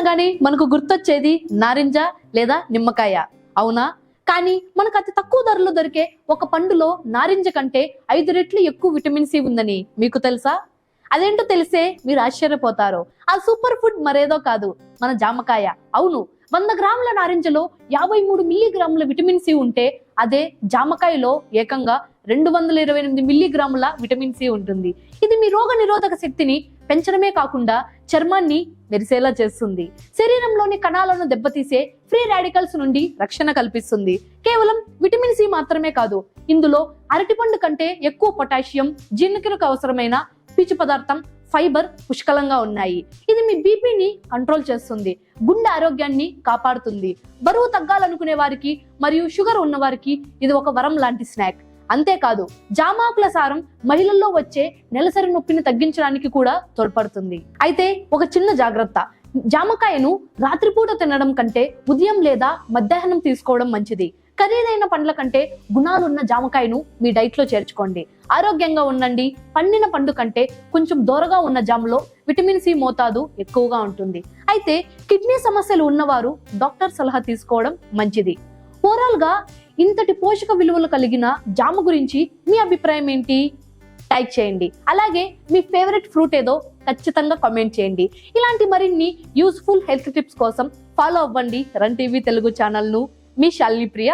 అనగానే మనకు గుర్తొచ్చేది నారింజ లేదా నిమ్మకాయ, అవునా? కానీ మనకు అతి తక్కువ ధరలో దొరికే ఒక పండులో నారింజ కంటే 5 రెట్లు ఎక్కువ విటమిన్ సి ఉందని మీకు తెలుసా? అదేంటో తెలిసే మీరు ఆశ్చర్యపోతారు. ఆ సూపర్ ఫుడ్ మరేదో కాదు, మన జామకాయ. అవును, 100 గ్రాముల నారింజలో 53 మిల్లీగ్రాముల విటమిన్ సి ఉంటే అదే జామకాయలో ఏకంగా 228 మిల్లీగ్రాముల విటమిన్ సి ఉంటుంది. ఇది మీ రోగ నిరోధక శక్తిని పెంచడమే కాకుండా చర్మాన్ని మెరిసేలా చేస్తుంది. శరీరంలోని కణాలను దెబ్బతీసే ఫ్రీ రాడికల్స్ నుండి రక్షణ కల్పిస్తుంది. కేవలం విటమిన్ సి మాత్రమే కాదు, ఇందులో అరటిపండు కంటే ఎక్కువ పొటాషియం, జీర్ణక్రియకు అవసరమైన పీచు పదార్థం, ఫైబర్ పుష్కలంగా ఉన్నాయి. ఇది మీ బీపీని కంట్రోల్ చేస్తుంది, గుండె ఆరోగ్యాన్ని కాపాడుతుంది. బరువు తగ్గాలనుకునే వారికి మరియు షుగర్ ఉన్న వారికి ఇది ఒక వరం లాంటి స్నాక్. అంతేకాదు, జామాకుల సారం మహిళల్లో వచ్చే నెలసరి నొప్పిని తగ్గించడానికి కూడా తోడ్పడుతుంది. అయితే ఒక చిన్న జాగ్రత్త, జామకాయను రాత్రిపూట తినడం కంటే ఉదయం లేదా మధ్యాహ్నం తీసుకోవడం మంచిది. ఖరీదైన పండ్ల కంటే గుణాలున్న జామకాయను మీ డైట్ లో చేర్చుకోండి. ఆరోగ్యంగా ఉండండి. పండిన పండు కంటే కొంచెం దూరగా ఉన్న జాములో విటమిన్ సి మోతాదు ఎక్కువగా ఉంటుంది. అయితే కిడ్నీ సమస్యలు ఉన్నవారు డాక్టర్ సలహా తీసుకోవడం మంచిది. ఓవరాల్ గా ఇంతటి పోషక విలువలు కలిగిన జామ గురించి మీ అభిప్రాయం ఏంటి? టైప్ చేయండి. అలాగే మీ ఫేవరెట్ ఫ్రూట్ ఏదో ఖచ్చితంగా కామెంట్ చేయండి. ఇలాంటి మరిన్ని యూస్ఫుల్ హెల్త్ టిప్స్ కోసం ఫాలో అవ్వండి రన్ టీవీ తెలుగు ఛానల్ ను. మీ శాలిని ప్రియ.